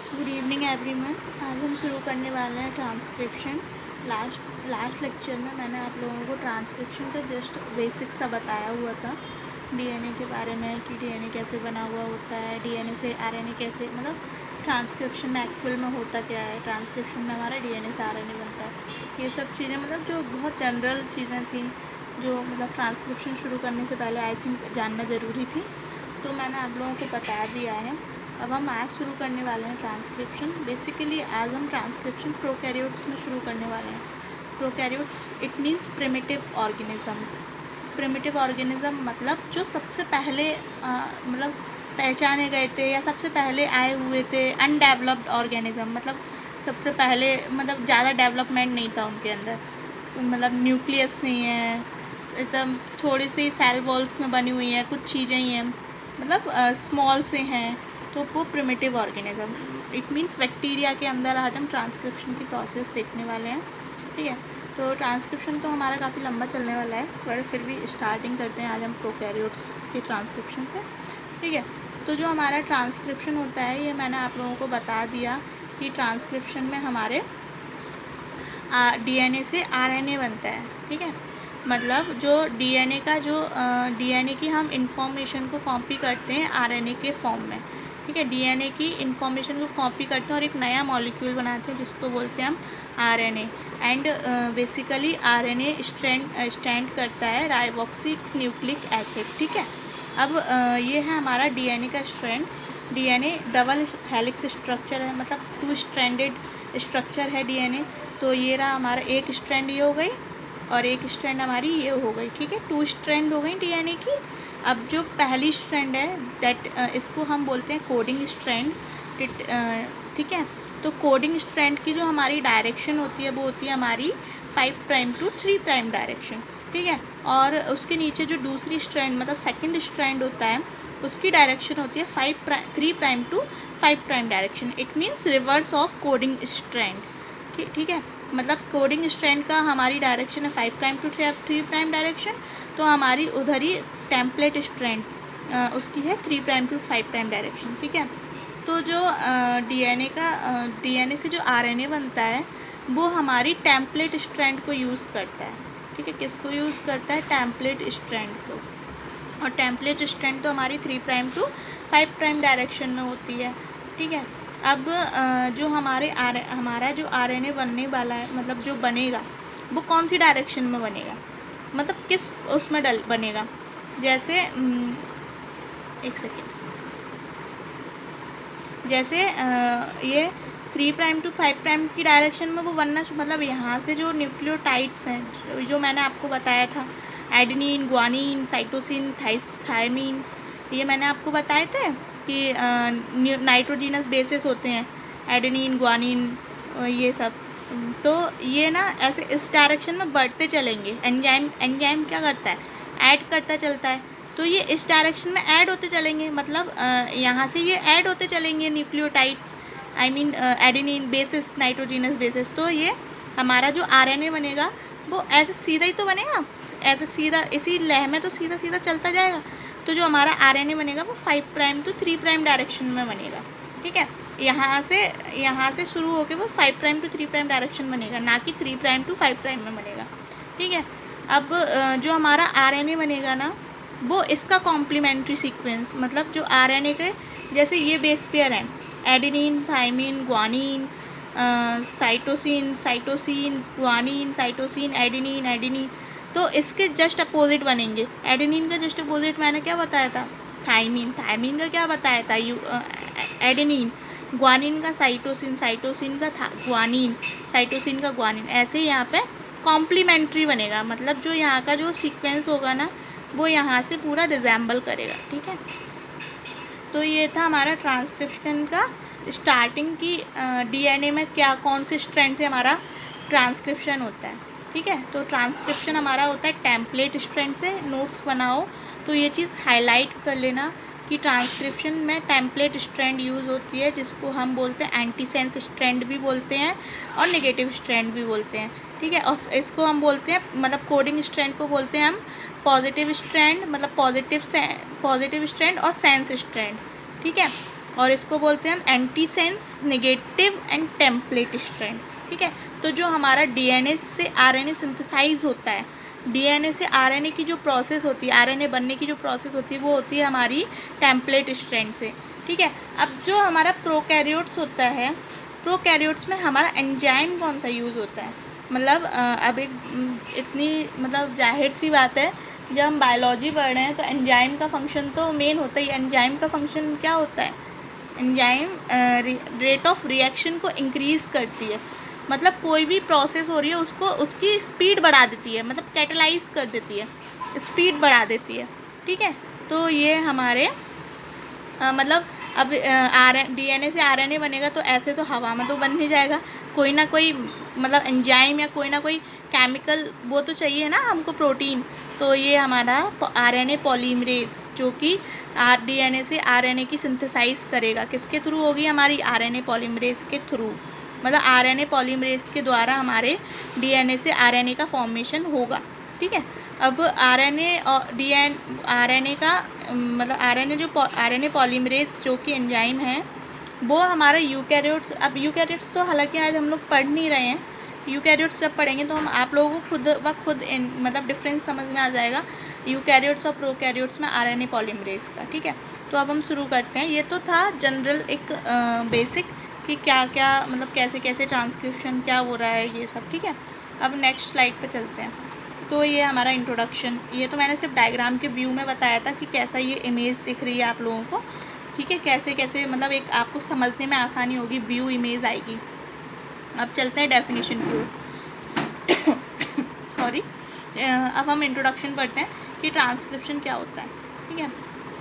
Good evening everyone. आज हम शुरू करने वाले हैं ट्रांसक्रिप्शन। लास्ट लेक्चर में मैंने आप लोगों को ट्रांसक्रिप्शन का जस्ट बेसिक सा बताया हुआ था, डीएनए के बारे में कि डीएनए कैसे बना हुआ होता है, डीएनए से आरएनए कैसे, मतलब ट्रांसक्रिप्शन में एक्चुअल में होता क्या है, ट्रांसक्रिप्शन में हमारा डीएनए से आरएनए बनता है। ये सब चीज़ें मतलब जो बहुत जनरल चीज़ें थी, जो मतलब ट्रांसक्रिप्शन शुरू करने से पहले आई थिंक जानना ज़रूरी थी, तो मैंने आप लोगों को बता दिया है। अब हम आज शुरू करने वाले हैं ट्रांसक्रिप्शन। बेसिकली आज हम ट्रांसक्रिप्शन प्रोकैरियोट्स में शुरू करने वाले हैं। Prokaryotes it means primitive organisms. Primitive organism मतलब जो सबसे पहले मतलब पहचाने गए थे या सबसे पहले आए हुए थे। अनडेवलप्ड ऑर्गेनिज्म मतलब सबसे पहले मतलब ज़्यादा डेवलपमेंट नहीं था उनके अंदर, मतलब न्यूक्लियस नहीं है, एकदम थोड़ी सी सेल वॉल्स में बनी हुई हैं, कुछ चीज़ें ही हैं, मतलब स्मॉल से हैं, तो वो primitive organism it means bacteria के अंदर आज हम ट्रांसक्रिप्शन की प्रोसेस देखने वाले हैं। ठीक है, तो ट्रांसक्रिप्शन तो हमारा काफ़ी लंबा चलने वाला है, पर फिर भी स्टार्टिंग करते हैं आज हम प्रोकैरियोट्स के ट्रांसक्रिप्शन से। ठीक है, तो जो हमारा ट्रांसक्रिप्शन होता है ये मैंने आप लोगों को बता दिया कि ट्रांसक्रिप्शन में हमारे डीएनए से आरएनए बनता है। ठीक है, मतलब जो डीएनए का जो डीएनए की हम इंफॉर्मेशन को कॉपी करते हैं आरएनए के फॉर्म में। ठीक है, डीएनए की इंफॉर्मेशन को कॉपी करते हैं और एक नया मॉलिक्यूल बनाते हैं जिसको बोलते हैं हम RNA. And basically RNA stand करता है राइबोक्सी न्यूक्लिक एसिड। ठीक है, अब ये है हमारा डीएनए का strand. DNA double helix structure है, मतलब 2 स्ट्रैंडेड स्ट्रक्चर है डीएनए। तो ये रहा हमारा एक स्ट्रैंड ये हो गई और एक स्ट्रैंड हमारी ये हो गई। ठीक है, 2 स्ट्रैंड हो गई डीएनए की। अब जो पहली स्ट्रैंड है दैट इसको हम बोलते हैं कोडिंग स्ट्रैंड। ठीक है, तो कोडिंग स्ट्रैंड की जो हमारी डायरेक्शन होती है वो होती है हमारी 5 प्राइम टू 3 प्राइम डायरेक्शन। ठीक है, और उसके नीचे जो दूसरी स्ट्रैंड मतलब सेकंड स्ट्रैंड होता है उसकी डायरेक्शन होती है 3 prime to 5 prime direction. It means reverse of coding strand. ठीक है, मतलब कोडिंग स्ट्रैंड का हमारी डायरेक्शन है 5 प्राइम टू 3 प्राइम डायरेक्शन, तो हमारी उधर ही टेम्पलेट स्ट्रैंड उसकी है 3 प्राइम टू 5 प्राइम डायरेक्शन। ठीक है, तो जो डीएनए से जो आरएनए बनता है वो हमारी टेम्पलेट स्ट्रैंड को यूज़ करता है। ठीक है, किसको यूज़ करता है? टेम्पलेट स्ट्रैंड को। और टेम्पलेट स्ट्रैंड तो हमारी 3 प्राइम टू 5 प्राइम डायरेक्शन में होती है। ठीक है, अब जो हमारा जो आरएनए बनने वाला है, मतलब जो बनेगा वो कौन सी डायरेक्शन में बनेगा, मतलब किस उसमें बनेगा। जैसे एक सेकेंड, जैसे ये 3 प्राइम टू 5 प्राइम की डायरेक्शन में वो बनना, मतलब यहाँ से जो न्यूक्लियोटाइड्स हैं जो मैंने आपको बताया था, एडेनिन, ग्वानिन, साइटोसिन, थायमीन, ये मैंने आपको बताए थे कि नाइट्रोजिनस बेसिस होते हैं एडेनिन, ग्वानिन, ये सब। तो ये ना ऐसे इस डायरेक्शन में बढ़ते चलेंगे। एंजाइम क्या करता है? ऐड करता चलता है, तो ये इस डायरेक्शन में ऐड होते चलेंगे, मतलब यहाँ से ये ऐड होते चलेंगे nucleotides, I mean adenine basis, nitrogenous basis. तो ये हमारा जो आरएनए बनेगा वो ऐसे सीधा ही तो बनेगा, ऐसे सीधा इसी लय में तो सीधा सीधा चलता जाएगा। तो जो हमारा आरएनए बनेगा वो 5 प्राइम टू 3 प्राइम डायरेक्शन में बनेगा। ठीक है, यहाँ से शुरू होकर वो 5 प्राइम टू 3 प्राइम डायरेक्शन बनेगा, ना कि 3 प्राइम टू 5 प्राइम में बनेगा। ठीक है, अब जो हमारा आरएनए बनेगा ना वो इसका कॉम्प्लीमेंट्री सीक्वेंस, मतलब जो आरएनए के जैसे ये बेस पेयर हैं adenine, thymine, guanine, cytosine, guanine, cytosine, adenine, तो इसके जस्ट अपोजिट बनेंगे। एडेनिन का जस्ट अपोजिट मैंने क्या बताया था? थायमीन का क्या बताया था? एडेनिन। ग्वानिन का साइटोसिन का ग्वानिन, साइटोसिन का ग्वानिन। ऐसे ही यहाँ पे कॉम्प्लीमेंट्री बनेगा, मतलब जो यहाँ का जो सीक्वेंस होगा ना वो यहाँ से पूरा रिजेंबल करेगा। ठीक है, तो ये था हमारा ट्रांसक्रिप्शन का स्टार्टिंग की डीएनए में क्या कौन से स्ट्रैंड से हमारा ट्रांसक्रिप्शन होता है। ठीक है, तो ट्रांसक्रिप्शन हमारा होता है टेम्पलेट स्ट्रैंड से। नोट्स बनाओ तो ये चीज़ हाईलाइट कर लेना कि ट्रांसक्रिप्शन में टेम्पलेट स्ट्रैंड यूज़ होती है, जिसको हम बोलते हैं एंटीसेंस स्ट्रैंड भी बोलते हैं और नेगेटिव स्ट्रैंड भी बोलते हैं। ठीक है, और इसको हम बोलते हैं, मतलब कोडिंग स्ट्रैंड को बोलते हैं हम पॉजिटिव स्ट्रैंड, मतलब पॉजिटिव स्ट्रैंड और सेंस स्ट्रैंड। ठीक है, और इसको बोलते हैं हम antisense negative and template strand. ठीक है, तो जो हमारा डीएनए से आरएनए सिंथेसाइज होता है, डीएनए से आरएनए की जो प्रोसेस होती है, आरएनए बनने की जो प्रोसेस होती है वो होती है हमारी टेम्पलेट स्ट्रैंड से। ठीक है, अब जो हमारा प्रोकैरियोट्स होता है, प्रोकैरियोट्स में हमारा एंजाइम कौन सा यूज़ होता है, मतलब अब एक इतनी मतलब जाहिर सी बात है, जब हम बायोलॉजी पढ़ रहे हैं तो एंजाइम का फंक्शन तो मेन होता ही। एंजाइम का फंक्शन क्या होता है, एंजाइम रेट ऑफ रिएक्शन को इंक्रीज़ करती है, मतलब कोई भी प्रोसेस हो रही है उसको उसकी स्पीड बढ़ा देती है, मतलब कैटलाइज कर देती है, स्पीड बढ़ा देती है। ठीक है, तो ये हमारे मतलब अब डीएनए से आरएनए बनेगा तो ऐसे तो हवा में तो बन ही जाएगा, कोई ना कोई मतलब एंजाइम या कोई ना कोई केमिकल वो तो चाहिए ना हमको, प्रोटीन। तो ये हमारा आरएनए पॉलीमरेज जो कि डीएनए से आरएनए की सिंथेसाइज करेगा, किसके थ्रू होगी, हमारी आरएनए पॉलीमरेज के थ्रू, मतलब आरएनए पॉलीमरेज के द्वारा हमारे डीएनए से आरएनए का फॉर्मेशन होगा। ठीक है, अब आरएनए और आरएनए का मतलब आरएनए पॉलीमरेज जो कि एंजाइम है वो हमारा यूकैरियोट्स, अब यूकैरियोट्स तो हालांकि आज हम लोग पढ़ नहीं रहे हैं, यूकैरियोट्स जब पढ़ेंगे तो हम आप लोगों को खुद मतलब डिफरेंस समझ में आ जाएगा यूकैरियोट्स और प्रोकैरियोट्स में आरएनए पॉलीमरेज का। ठीक है, तो अब हम शुरू करते हैं। ये तो था जनरल एक बेसिक कि क्या क्या मतलब कैसे कैसे ट्रांसक्रिप्शन क्या हो रहा है ये सब। ठीक है, अब नेक्स्ट स्लाइड पे चलते हैं। तो ये हमारा इंट्रोडक्शन, ये तो मैंने सिर्फ डायग्राम के व्यू में बताया था कि कैसा ये इमेज दिख रही है आप लोगों को। ठीक है, कैसे कैसे मतलब एक आपको समझने में आसानी होगी, व्यू इमेज आएगी। अब चलते हैं डेफिनेशन की ओर। सॉरी, अब हम इंट्रोडक्शन पढ़ते हैं कि ट्रांसक्रिप्शन क्या होता है। ठीक है,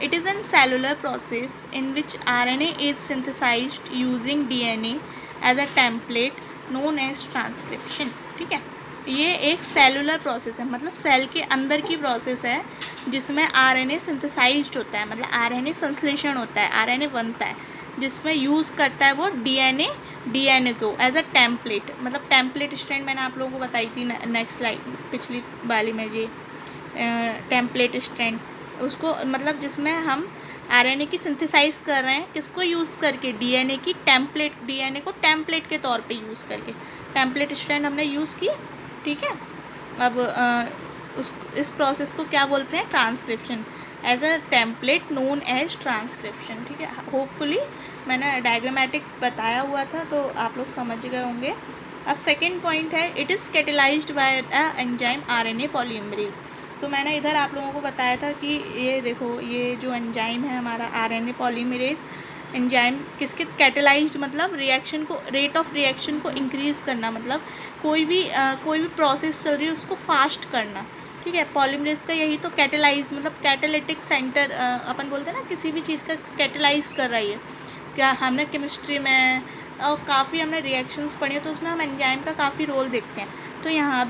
it is an cellular process in which RNA is synthesised using DNA as a template known as transcription. ठीक है, ये एक सेलुलर प्रोसेस है, मतलब सेल के अंदर की प्रोसेस है जिसमें आरएनए सिंथेसाइज्ड होता है, मतलब आरएनए संश्लेषण होता है, आरएनए बनता है, जिसमें यूज़ करता है वो डीएनए को एज अ टेम्पलेट, मतलब टेम्पलेट स्ट्रैंड मैंने आप लोगों को बताई थी नेक्स्ट स्लाइड पिछली वाली में, ये टेम्पलेट स्ट्रैंड उसको मतलब जिसमें हम आरएनए की सिंथेसाइज कर रहे हैं, किसको यूज़ करके, डीएनए की टेम्पलेट, डीएनए को टेम्पलेट के तौर पे यूज़ करके टेम्पलेट स्ट्रैंड हमने यूज़ की। ठीक है, अब इस प्रोसेस को क्या बोलते हैं, transcription, as a template known as transcription. ठीक है, होपफुली मैंने डायग्रामेटिक बताया हुआ था तो आप लोग समझ गए होंगे। अब सेकेंड पॉइंट है, it is catalysed by a enzyme RNA polymerase. तो मैंने इधर आप लोगों को बताया था कि ये देखो, ये जो एंजाइम है हमारा आरएनए पॉलीमरेज एंजाइम, किसके कैटेलाइज्ड मतलब रिएक्शन को, रेट ऑफ रिएक्शन को इंक्रीज़ करना, मतलब कोई भी प्रोसेस चल रही है उसको फास्ट करना। ठीक है, पॉलीमरेज का यही तो कैटेलाइज मतलब कैटेलिटिक सेंटर अपन बोलते हैं ना, किसी भी चीज़ का कैटेलाइज कर रही है। क्या हमने केमिस्ट्री में और काफ़ी हमने रिएक्शंस पढ़ी है तो उसमें हम एंजाइम का काफ़ी रोल देखते हैं। तो यहाँ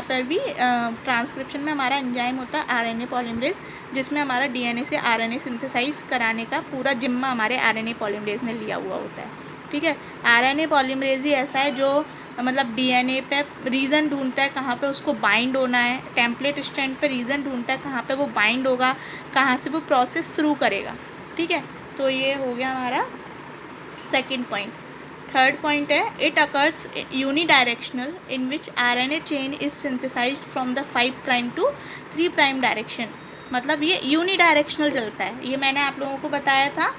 पर भी ट्रांसक्रिप्शन में हमारा एंजाइम होता है आरएनए पॉलीमरेज, जिसमें हमारा डीएनए से आरएनए सिंथेसाइज कराने का पूरा जिम्मा हमारे आरएनए पॉलीमरेज ने लिया हुआ होता है। ठीक है, आरएनए पॉलीमरेज ही ऐसा है जो मतलब डीएनए पे रीज़न ढूंढता है कहाँ पे उसको बाइंड होना है, टेम्पलेट स्ट्रैंड पे रीज़न ढूंढता है कहाँ पे वो बाइंड होगा, कहाँ से वो प्रोसेस शुरू करेगा। ठीक है, तो ये हो गया हमारा सेकेंड पॉइंट। थर्ड पॉइंट है, it occurs unidirectional in which RNA chain is synthesised from the 5 prime to 3 prime direction, मतलब ये यूनिडायरेक्शनल चलता है। ये मैंने आप लोगों को बताया था,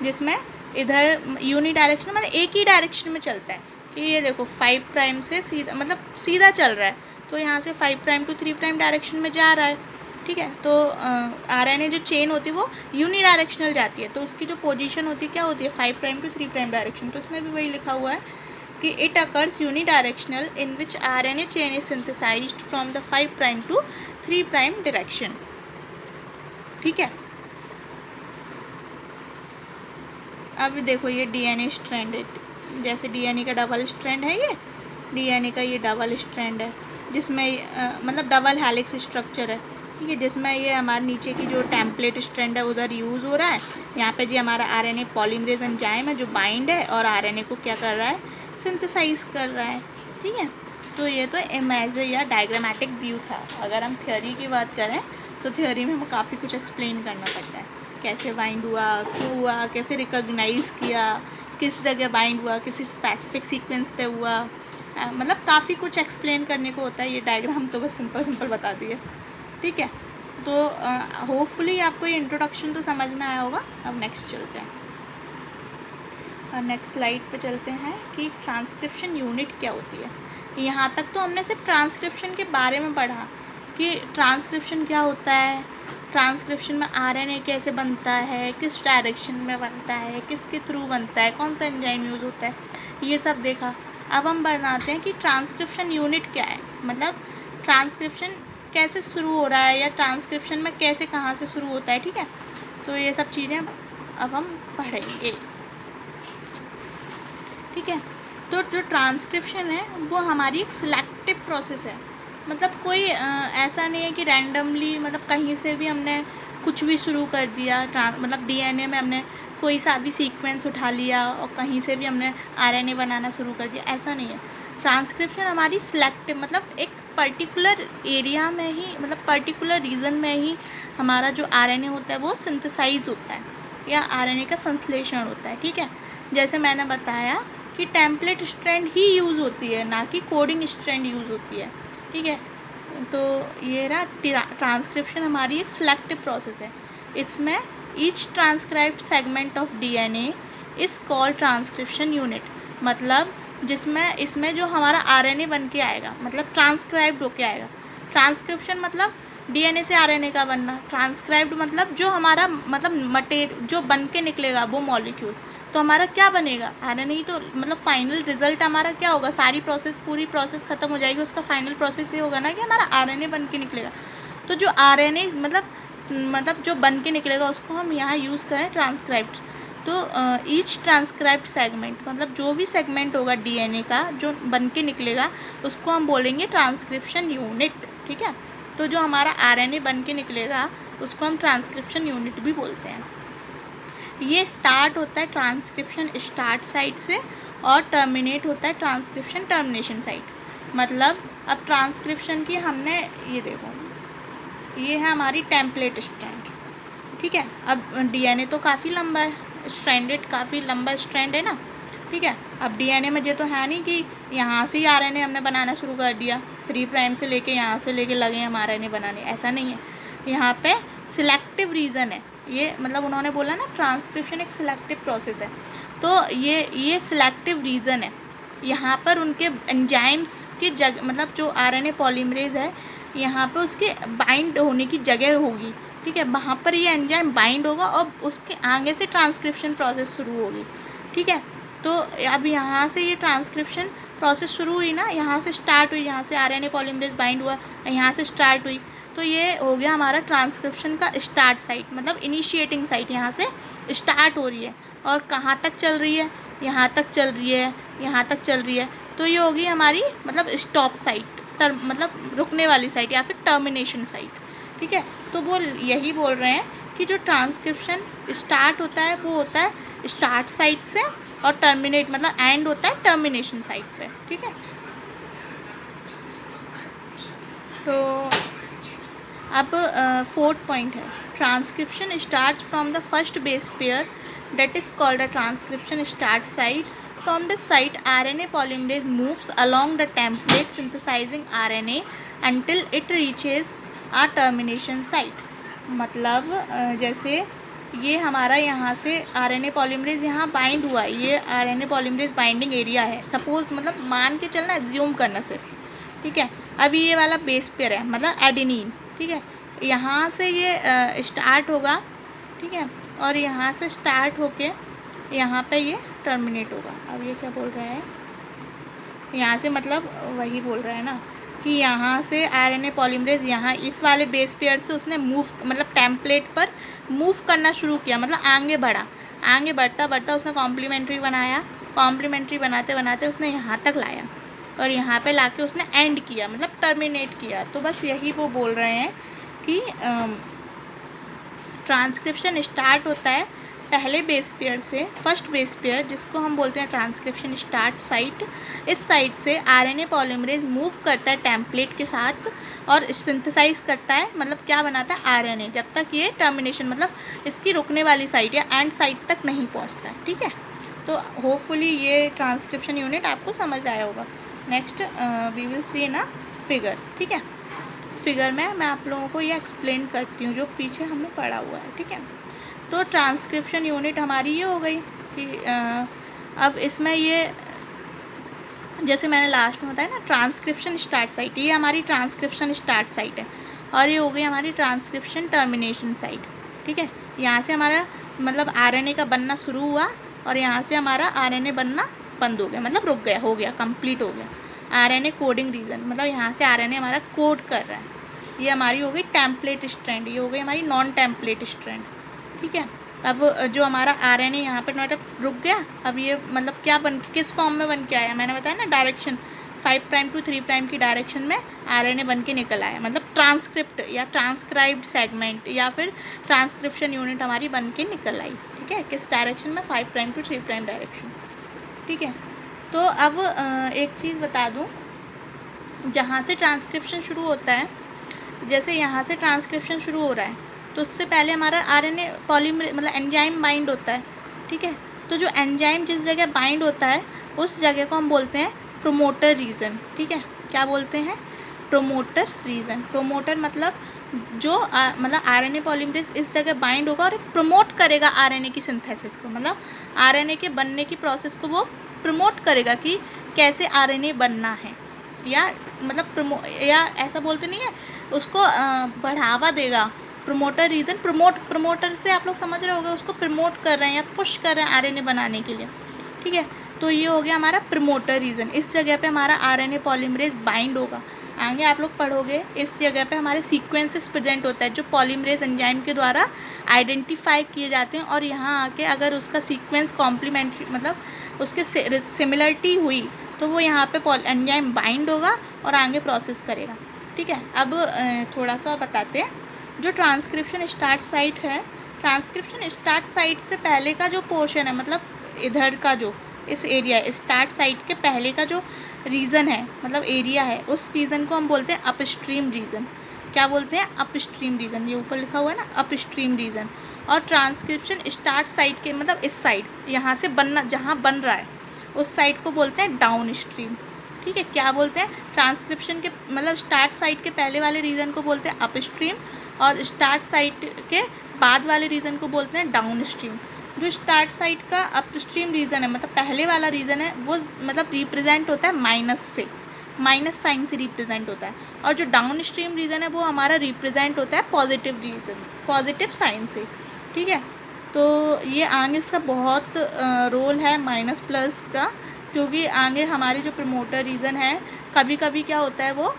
जिसमें इधर यूनिडायरेक्शनल मतलब एक ही डायरेक्शन में चलता है कि ये देखो 5 प्राइम से सीधा मतलब सीधा चल रहा है, तो यहाँ से 5 प्राइम टू 3 प्राइम डायरेक्शन में जा रहा है। ठीक है, तो आरएनए जो चेन होती है वो यूनिडायरेक्शनल जाती है, तो उसकी जो पोजीशन होती है क्या होती है, 5 प्राइम टू 3 प्राइम डायरेक्शन। तो उसमें भी वही लिखा हुआ है कि it occurs unidirectional in which RNA chain is synthesised from the 5 prime to 3 prime direction. ठीक है, अब देखो ये डीएनए स्ट्रैंड है, जैसे डीएनए का डबल स्ट्रैंड है, ये डीएनए का ये डबल स्ट्रैंड है जिसमें मतलब डबल हेलिक्स स्ट्रक्चर है। ठीक है, जिसमें ये हमारे नीचे की जो टेम्पलेट स्ट्रैंड है उधर यूज़ हो रहा है, यहाँ पे जी हमारा आरएनए पॉलीमरेज एंजाइम है जो बाइंड है और आरएनए को क्या कर रहा है, सिंथेसाइज कर रहा है। ठीक है, तो ये तो इमेज या डायग्रामेटिक व्यू था। अगर हम थ्योरी की बात करें तो थ्योरी में हमें काफ़ी कुछ एक्सप्लेन करना पड़ता है। कैसे बाइंड हुआ, क्यों हुआ, कैसे रिकॉग्नाइज किया, किस जगह बाइंड हुआ, किसी स्पेसिफिक सीक्वेंस पे हुआ, मतलब काफ़ी कुछ एक्सप्लेन करने को होता है। ये डायग्राम तो बस सिंपल बता दिए, ठीक है। तो होपफुली आपको ये इंट्रोडक्शन तो समझ में आया होगा। अब नेक्स्ट चलते हैं, नेक्स्ट स्लाइड पे चलते हैं कि ट्रांसक्रिप्शन यूनिट क्या होती है। यहाँ तक तो हमने सिर्फ ट्रांसक्रिप्शन के बारे में पढ़ा कि ट्रांसक्रिप्शन क्या होता है, ट्रांसक्रिप्शन में आरएनए कैसे बनता है, किस डायरेक्शन में बनता है, किसके थ्रू बनता है, कौन सा एंजाइम यूज़ होता है, ये सब देखा। अब हम बनाते हैं कि ट्रांसक्रिप्शन यूनिट क्या है, मतलब ट्रांसक्रिप्शन कैसे शुरू हो रहा है या ट्रांसक्रिप्शन में कैसे कहाँ से शुरू होता है, ठीक है। तो ये सब चीज़ें अब हम पढ़ेंगे, ठीक है। तो जो ट्रांसक्रिप्शन है वो हमारी एक सिलेक्टिव प्रोसेस है, मतलब कोई ऐसा नहीं है कि रैंडमली, मतलब कहीं से भी हमने कुछ भी शुरू कर दिया, मतलब डीएनए में हमने कोई सा भी सीक्वेंस उठा लिया और कहीं से भी हमने आरएनए बनाना शुरू कर दिया, ऐसा नहीं है। ट्रांसक्रिप्शन हमारी सिलेक्टिव, मतलब एक पर्टिकुलर एरिया में ही, मतलब पर्टिकुलर रीजन में ही हमारा जो आरएनए होता है वो सिंथेसाइज होता है या आरएनए का संश्लेषण होता है, ठीक है। जैसे मैंने बताया कि टेम्पलेट स्ट्रैंड ही यूज़ होती है, ना कि कोडिंग स्ट्रैंड यूज़ होती है, ठीक है। तो ये रहा ट्रांसक्रिप्शन हमारी एक सिलेक्टिव प्रोसेस है। इसमें each transcribed segment of DNA is called transcription unit, मतलब इसमें जो हमारा आरएनए बन के आएगा, मतलब ट्रांसक्राइब्ड होके आएगा। ट्रांसक्रिप्शन मतलब डीएनए से आरएनए का बनना, ट्रांसक्राइब्ड मतलब जो हमारा, मतलब जो बन के निकलेगा वो मॉलिक्यूल, तो हमारा क्या बनेगा, आरएनए ही तो, मतलब फाइनल रिजल्ट हमारा क्या होगा, सारी प्रोसेस, पूरी प्रोसेस ख़त्म हो जाएगी, उसका फाइनल प्रोसेस ये होगा ना कि हमारा आरएनए बन के निकलेगा। तो जो आरएनए मतलब जो बन के निकलेगा उसको हम यहाँ यूज़ करें ट्रांसक्राइब्ड। तो ईच ट्रांसक्राइब्ड सेगमेंट, मतलब जो भी सेगमेंट होगा डीएनए का जो बन के निकलेगा उसको हम बोलेंगे ट्रांसक्रिप्शन यूनिट, ठीक है। तो जो हमारा आरएनए बन के निकलेगा उसको हम ट्रांसक्रिप्शन यूनिट भी बोलते हैं। ये स्टार्ट होता है ट्रांसक्रिप्शन स्टार्ट साइट से और टर्मिनेट होता है ट्रांसक्रिप्शन टर्मिनेशन साइट। मतलब अब ट्रांसक्रिप्शन की हमने, ये देखो, ये है हमारी टेम्पलेट स्ट्रैंड, ठीक है। अब डीएनए तो काफ़ी लंबा है, स्ट्रैंडेड काफ़ी लंबा स्ट्रैंड है ना, ठीक है। अब डीएनए में ये तो है नहीं कि यहाँ से ही आरएनए हमने बनाना शुरू कर दिया, 3 प्राइम से लेके यहाँ से लेके लगे हम आरएनए बनाने, ऐसा नहीं है। यहाँ पे सिलेक्टिव रीज़न है, ये मतलब उन्होंने बोला ना ट्रांसक्रिप्शन एक सिलेक्टिव प्रोसेस है, तो ये सिलेक्टिव रीज़न है। यहाँ पर उनके एंजाइम्स की जगह, मतलब जो आरएनए पॉलीमरेज है यहाँ पे उसके बाइंड होने की जगह होगी, ठीक है, वहाँ पर ये एंजाइम बाइंड होगा और उसके आगे से ट्रांसक्रिप्शन प्रोसेस शुरू होगी, ठीक है। तो अब यहाँ से ये ट्रांसक्रिप्शन प्रोसेस शुरू हुई ना, यहाँ से स्टार्ट हुई, यहाँ से आरएनए पॉलीमरेज बाइंड हुआ, यहाँ से स्टार्ट हुई, तो ये हो गया हमारा ट्रांसक्रिप्शन का स्टार्ट साइट, मतलब इनिशिएटिंग साइट, यहाँ से स्टार्ट हो रही है और कहाँ तक चल रही है, यहाँ तक चल रही है, यहाँ तक चल रही है, तो ये होगी हमारी मतलब स्टॉप साइट, मतलब रुकने वाली साइट या फिर टर्मिनेशन साइट, ठीक है। तो वो यही बोल रहे हैं कि जो ट्रांसक्रिप्शन स्टार्ट होता है वो होता है स्टार्ट साइट से और टर्मिनेट मतलब एंड होता है टर्मिनेशन साइट पे, ठीक है। तो अब 4th पॉइंट है, transcription starts from the first base pair that is called a transcription start site. From this site, RNA polymerase moves along the template synthesizing RNA until it reaches a termination site. मतलब जैसे ये हमारा यहाँ से RNA polymerase यहाँ bind हुआ है, ये RNA polymerase बाइंडिंग एरिया है, सपोज मतलब मान के चलना, एज्यूम करना सिर्फ, ठीक है। अभी ये वाला बेस पेयर है मतलब एडेनिन, ठीक है, यहाँ से ये स्टार्ट होगा, ठीक है, और यहाँ से स्टार्ट होके यहाँ पे ये टर्मिनेट होगा। अब ये क्या बोल रहा है यहाँ से, मतलब वही बोल रहा है ना कि यहाँ से आरएनए पॉलीमरेज यहाँ इस वाले बेस पेयर से उसने मूव, मतलब टेम्पलेट पर मूव करना शुरू किया, मतलब आगे बढ़ा, आगे बढ़ता बढ़ता उसने कॉम्प्लीमेंट्री बनाया, कॉम्प्लीमेंट्री बनाते बनाते उसने यहाँ तक लाया और यहाँ पे लाके उसने एंड किया, मतलब टर्मिनेट किया। तो बस यही वो बोल रहे हैं कि ट्रांसक्रिप्शन स्टार्ट होता है पहले बेस पेयर से फर्स्ट बेस पेयर, जिसको हम बोलते हैं ट्रांसक्रिप्शन स्टार्ट साइट, इस साइट से आरएनए पॉलीमरेज मूव करता है टेम्पलेट के साथ और सिंथेसाइज करता है, मतलब क्या बनाता है आरएनए, जब तक ये टर्मिनेशन मतलब इसकी रुकने वाली साइट या एंड साइट तक नहीं पहुंचता है। ठीक है, तो होपफुली ये ट्रांसक्रिप्शन यूनिट आपको समझ आया होगा। नेक्स्ट वी विल सी ना फिगर। ठीक है, फिगर में मैं आप लोगों को ये एक्सप्लेन करती हूँ जो पीछे हमने पढ़ा हुआ है। ठीक है, तो ट्रांसक्रिप्शन यूनिट हमारी ये हो गई कि अब इसमें ये जैसे मैंने लास्ट में बताया ना ट्रांसक्रिप्शन स्टार्ट साइट, ये हमारी ट्रांसक्रिप्शन स्टार्ट साइट है और ये हो गई हमारी ट्रांसक्रिप्शन टर्मिनेशन साइट। ठीक है, यहाँ से हमारा मतलब आरएनए का बनना शुरू हुआ और यहाँ से हमारा आरएनए बनना बंद हो गया, मतलब रुक गया, हो गया, कंप्लीट हो गया। आरएनए कोडिंग रीजन, मतलब यहाँ से आरएनए हमारा कोड कर रहा है। ये हमारी हो गई टेम्पलेट स्ट्रैंड, ये हो गई हमारी नॉन टेम्पलेट स्ट्रैंड। ठीक है, अब जो हमारा आरएनए यहाँ पर मतलब रुक गया, अब ये मतलब क्या बन किस फॉर्म में बन के आया, मैंने बताया ना डायरेक्शन 5 प्राइम टू 3 प्राइम की डायरेक्शन में आरएनए बन के निकल आया, मतलब ट्रांसक्रिप्ट या ट्रांसक्राइब्ड सेगमेंट या फिर ट्रांसक्रिप्शन यूनिट हमारी बन के निकल आई। ठीक है, किस डायरेक्शन में 5 प्राइम टू 3 प्राइम डायरेक्शन। ठीक है, तो अब एक चीज़ बता दूँ, जहाँ से ट्रांसक्रिप्शन शुरू होता है, जैसे यहाँ से ट्रांसक्रिप्शन शुरू हो रहा है तो उससे पहले हमारा आरएनए पॉलीमरेज मतलब एंजाइम बाइंड होता है। ठीक है, तो जो एंजाइम जिस जगह बाइंड होता है उस जगह को हम बोलते हैं प्रोमोटर रीजन। ठीक है, क्या बोलते हैं, प्रोमोटर रीजन। प्रोमोटर मतलब जो मतलब आरएनए पॉलीमरेज इस जगह बाइंड होगा और प्रमोट करेगा आरएनए की सिंथेसिस को, मतलब आरएनए के बनने की प्रोसेस को वो प्रमोट करेगा कि कैसे आरएनए बनना है, या मतलब या ऐसा बोलते नहीं है, उसको बढ़ावा देगा। प्रमोटर रीजन, प्रमोटर से आप लोग समझ रहे होंगे, उसको प्रमोट कर रहे हैं या पुश कर रहे हैं आरएनए बनाने के लिए। ठीक है, तो ये हो गया हमारा प्रमोटर रीजन, इस जगह पे हमारा आरएनए पॉलीमरेज बाइंड होगा। आगे आप लोग पढ़ोगे इस जगह पे हमारे सीक्वेंसेस प्रेजेंट होता है जो पॉलीमरेज एंजाइम के द्वारा आइडेंटिफाई किए जाते हैं, और यहाँ आके अगर उसका सीक्वेंस कॉम्प्लीमेंट्री मतलब उसके सिमिलरिटी हुई तो वो यहाँ पे एंजाइम बाइंड होगा और आगे प्रोसेस करेगा। ठीक है, अब थोड़ा सा बताते हैं, जो ट्रांसक्रिप्शन स्टार्ट साइट है, ट्रांसक्रिप्शन स्टार्ट साइट से पहले का जो पोर्शन है, मतलब इधर का जो इस एरिया स्टार्ट साइट के पहले का जो रीजन है, मतलब एरिया है, उस रीजन को हम बोलते हैं अपस्ट्रीम रीजन। क्या बोलते हैं, अपस्ट्रीम रीजन, ये ऊपर लिखा हुआ है ना अपस्ट्रीम रीजन। और ट्रांसक्रिप्शन स्टार्ट साइट के मतलब इस साइड यहाँ से बनना जहाँ बन रहा है उस साइड को बोलते हैं डाउन स्ट्रीम। ठीक है, क्या बोलते हैं, ट्रांसक्रिप्शन के मतलब स्टार्ट साइट के पहले वाले रीजन को बोलते हैं अपस्ट्रीम और स्टार्ट साइट के बाद वाले रीजन को बोलते हैं डाउन स्ट्रीम। जो स्टार्ट साइट का अपस्ट्रीम रीजन है, मतलब पहले वाला रीजन है, वो मतलब रिप्रेजेंट होता है माइनस से, माइनस साइन से रिप्रेजेंट होता है, और जो डाउन स्ट्रीम रीजन है वो हमारा रिप्रेजेंट होता है पॉजिटिव रीजन, पॉजिटिव साइन से। ठीक है, तो ये आगे इसका बहुत रोल है माइनस प्लस का, क्योंकि आगे हमारे जो प्रमोटर रीजन है कभी कभी क्या होता है वो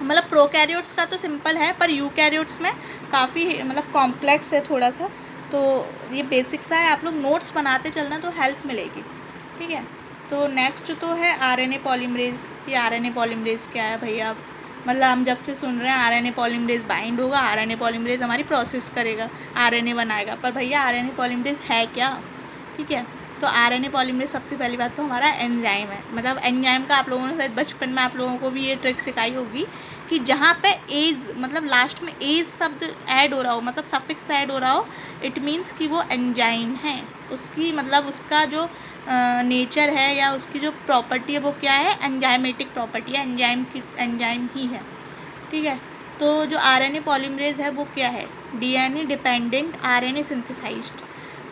मतलब प्रोकैरियोट्स का तो सिंपल है पर यूकैरियोट्स में काफ़ी मतलब कॉम्प्लेक्स है थोड़ा सा, तो ये बेसिक सा है, आप लोग नोट्स बनाते चलना तो हेल्प मिलेगी। ठीक है, तो नेक्स्ट तो है आरएनए पॉलीमरेज। ये आरएनए पॉलीमरेज क्या है भैया, मतलब हम जब से सुन रहे हैं आरएनए पॉलीमरेज बाइंड होगा, आरएनए पॉलीमरेज हमारी प्रोसेस करेगा, आरएनए बनाएगा, पर भैया आरएनए पॉलीमरेज है क्या। ठीक है, तो आरएनए पॉलीमरेज सबसे पहली बात तो हमारा एंजाइम है, मतलब एंजाइम का आप लोगों ने शायद बचपन में आप लोगों को भी ये ट्रिक सिखाई होगी कि जहाँ पे एज मतलब लास्ट में एज शब्द ऐड हो रहा हो, मतलब सफिक्स ऐड हो रहा हो, इट मीन्स कि वो एंजाइम है, उसकी मतलब उसका जो नेचर है या उसकी जो प्रॉपर्टी है वो क्या है, एंजाइमेटिक प्रॉपर्टी है, एंजाइम ही है। ठीक है, तो जो आरएनए पॉलीमरेज है वो क्या है, डीएनए डिपेंडेंट आरएनए सिंथेसाइज्ड,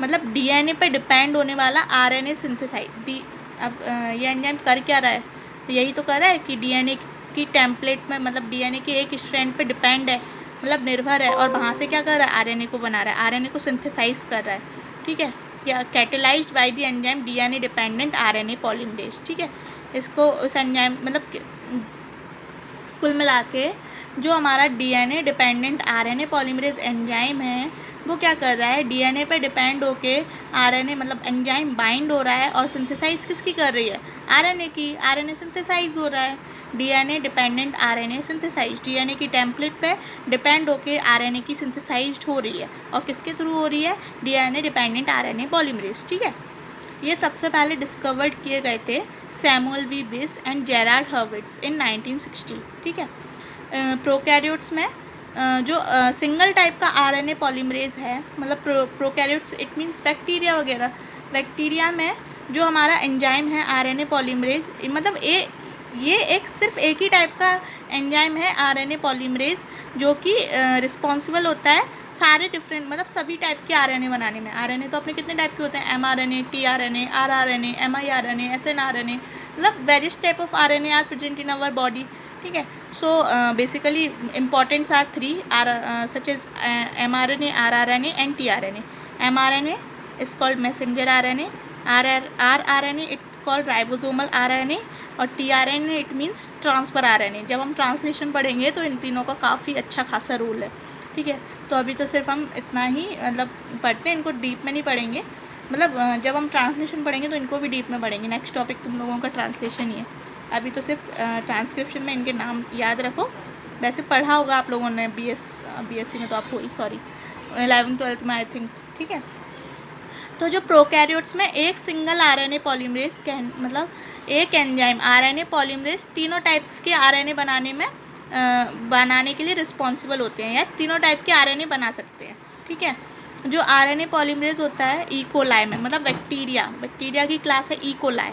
मतलब डीएनए पे डिपेंड होने वाला आरएनए सिंथेसाइज। अब ये एंजाइम कर क्या रहा है, यही तो कर रहा है कि डीएनए की टेम्पलेट में मतलब डीएनए के एक स्ट्रैंड पे डिपेंड है, मतलब निर्भर है, और वहाँ से क्या कर रहा है, आरएनए को बना रहा है, आरएनए को सिंथेसाइज कर रहा है। ठीक है, या catalysed by the enzyme DNA dependent RNA polymerase. ठीक है, इसको उस एंजाइम मतलब कुल मिला के जो हमारा DNA dependent RNA polymerase enzyme है वो क्या कर रहा है, डीएनए पे डिपेंड होके आरएनए मतलब एंजाइम बाइंड हो रहा है और सिंथेसाइज किसकी कर रही है, आरएनए की। आरएनए सिंथेसाइज हो रहा है, DNA dependent RNA synthesise, DNA की टेम्पलेट पे डिपेंड होके आरएनए की सिंथेसाइज हो रही है और किसके थ्रू हो रही है, डीएनए डिपेंडेंट आरएनए पॉलीमरेज। ठीक है, ये सबसे पहले डिस्कवर्ड किए गए थे सैमुअल वी बिस एंड जेरार्ड हर्विट्ज इन 1960। ठीक है, प्रोकैरियोट्स में जो सिंगल टाइप का आरएनए पॉलीमरेज है, मतलब प्रोकैरियोट्स इट मीन्स बैक्टीरिया वगैरह, बैक्टीरिया में जो हमारा एंजाइम है आरएनए पॉलीमरेज, मतलब ये एक सिर्फ एक ही टाइप का एंजाइम है आरएनए पॉलीमरेज, जो कि रिस्पॉन्सिबल होता है सारे डिफरेंट मतलब सभी टाइप के आरएनए बनाने में। आरएनए तो अपने कितने टाइप के होते हैं, mRNA, tRNA, rRNA, miRNA, snRNA, मतलब various type of RNA are present in our body. ठीक है, so basically importants are three such as mRNA, rRNA एंड tRNA. mRNA is called messenger RNA, rRNA it called ribosomal RNA और tRNA it means transfer RNA। जब हम translation पढ़ेंगे तो इन तीनों का काफ़ी अच्छा खासा रोल है। ठीक है, तो अभी तो सिर्फ हम इतना ही मतलब पढ़ते हैं, इनको डीप में नहीं पढ़ेंगे, मतलब जब हम ट्रांसलेशन पढ़ेंगे तो इनको भी डीप में पढ़ेंगे। नेक्स्ट टॉपिक तुम लोगों का ट्रांसलेशन ही है, अभी तो सिर्फ ट्रांसक्रिप्शन में इनके नाम याद रखो। वैसे पढ़ा होगा आप लोगों ने बीएससी में तो आप हो ही, सॉरी 11th-12th में आई थिंक। ठीक है, तो जो प्रोकैरियोट्स में एक सिंगल आरएनए पॉलीमरेज मतलब एक एंजाइम आरएनए पॉलीमरेज तीनों टाइप्स के आरएनए बनाने के लिए रिस्पॉन्सिबल होते हैं, या तीनों टाइप के आरएनए बना सकते हैं। ठीक है, जो आरएनए पॉलीमरेज होता है ई कोलाई में, मतलब बैक्टीरिया की क्लास है ई कोलाई।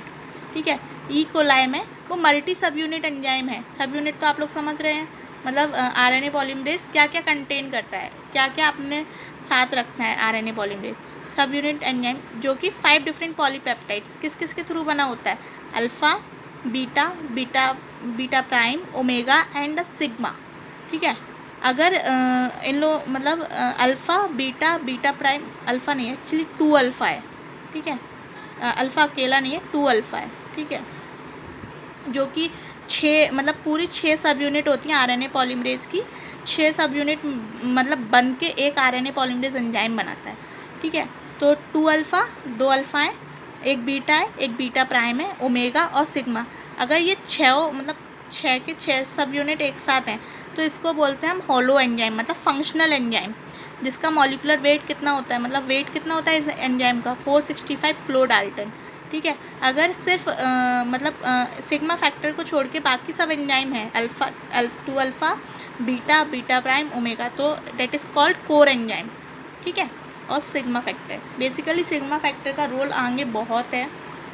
ठीक है, ई कोलाई में वो मल्टी सब यूनिट एंजाइम है। सब यूनिट तो आप लोग समझ रहे हैं, मतलब आरएनए पॉलीमरेज क्या क्या कंटेन करता है, क्या क्या अपने साथ रखता है आरएनए पॉलीमरेज। सब यूनिट एंजाइम जो कि 5 डिफरेंट पॉलीपेप्टाइड्स किस किस के थ्रू बना होता है, alpha, beta prime, omega and sigma. ठीक है, अगर इन लोग मतलब अल्फ़ा बीटा प्राइम, अल्फ़ा नहीं है एक्चुअली 2 अल्फ़ा है। ठीक है, अल्फ़ा अकेला नहीं है, 2 अल्फ़ा है। ठीक है, जो कि 6 मतलब पूरी 6 सब यूनिट होती हैं आरएनए पॉलीमरेज की। 6 सब यूनिट मतलब बन के एक आरएनए पॉलीमरेज एंजाइम बनाता है। ठीक है, तो 2 अल्फ़ा, 2 अल्फ़ा है, एक बीटा है, एक बीटा प्राइम है, ओमेगा और सिग्मा। अगर ये 6 मतलब 6 के 6 सब यूनिट एक साथ हैं तो इसको बोलते हैं हम होलो एंजाइम, मतलब फंक्शनल एंजाइम, जिसका मॉलिक्यूलर वेट कितना होता है, मतलब वेट कितना होता है इस एंजाइम का, 465 किलो डाल्टन। ठीक है, अगर सिर्फ सिग्मा फैक्टर को छोड़ के बाकी सब एंजाइम है, 2 अल्फ़ा, बीटा प्राइम, ओमेगा, तो that is called core enzyme. ठीक है, और sigma factor, basically sigma factor का रोल आगे बहुत है।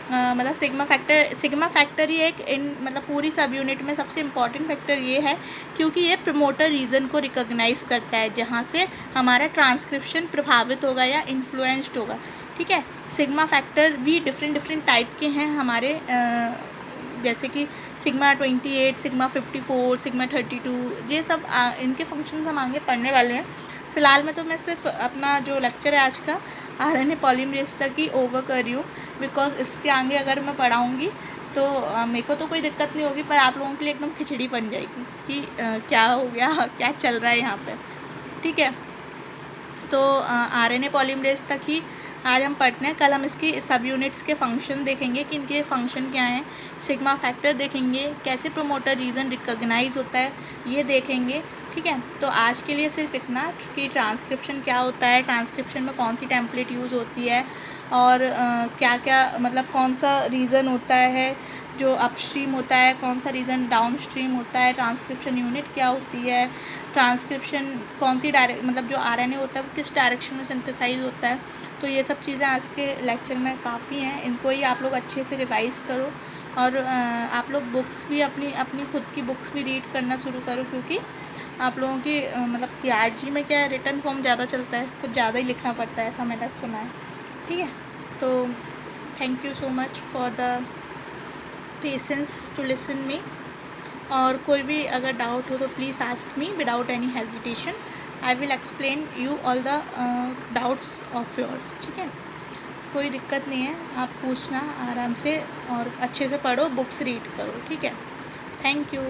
मतलब सिग्मा फैक्टर ही एक मतलब पूरी सब यूनिट में सबसे इम्पॉर्टेंट फैक्टर ये है, क्योंकि ये प्रमोटर रीजन को रिकॉग्नाइज करता है जहाँ से हमारा ट्रांसक्रिप्शन प्रभावित होगा या इन्फ्लुएंस्ड होगा। ठीक है, सिग्मा फैक्टर भी डिफरेंट टाइप के हैं हमारे, जैसे कि सिग्मा 28, सिग्मा 54, सिग्मा 32, ये सब इनके फंक्शन हम आगे पढ़ने वाले हैं। फ़िलहाल में तो मैं सिर्फ अपना जो लेक्चर है आज का आरएनए पॉलीमरेज तक ही ओवर कर रही हूँ, बिकॉज इसके आगे अगर मैं पढ़ाऊँगी तो मेरे को तो कोई दिक्कत नहीं होगी, पर आप लोगों के लिए एकदम खिचड़ी बन जाएगी कि क्या हो गया, क्या चल रहा है यहाँ पे। ठीक है, तो आरएनए पॉलीमरेज तक ही आज हम पढ़ते हैं। कल हम इसकी सब यूनिट्स के फंक्शन देखेंगे कि इनके फंक्शन क्या हैं, सिग्मा फैक्टर देखेंगे, कैसे प्रमोटर रीजन रिकॉग्नाइज होता है ये देखेंगे। ठीक है, तो आज के लिए सिर्फ इतना कि ट्रांसक्रिप्शन क्या होता है, ट्रांसक्रिप्शन में कौन सी टेम्पलेट यूज़ होती है, और क्या क्या मतलब कौन सा रीज़न होता है जो अपस्ट्रीम होता है, कौन सा रीज़न डाउनस्ट्रीम होता है, ट्रांसक्रिप्शन यूनिट क्या होती है, ट्रांसक्रिप्शन कौन सी मतलब जो आरएनए होता है वो किस डायरेक्शन में सिंथेसाइज होता है। तो ये सब चीज़ें आज के लेक्चर में काफ़ी हैं, इनको ही आप लोग अच्छे से रिवाइज़ करो, और आप लोग बुक्स भी अपनी खुद की बुक्स भी रीड करना शुरू करो, क्योंकि आप लोगों की मतलब TRG में क्या है, रिटन फॉर्म ज़्यादा चलता है, कुछ ज़्यादा ही लिखना पड़ता है, ऐसा मैंने सुना है। ठीक है, तो thank you so much for the patience to listen me, और कोई भी अगर डाउट हो तो please ask me without any hesitation, I will explain you all the doubts of yours. ठीक है, कोई दिक्कत नहीं है, आप पूछना आराम से और अच्छे से पढ़ो, बुक्स रीड करो। ठीक है, थैंक यू।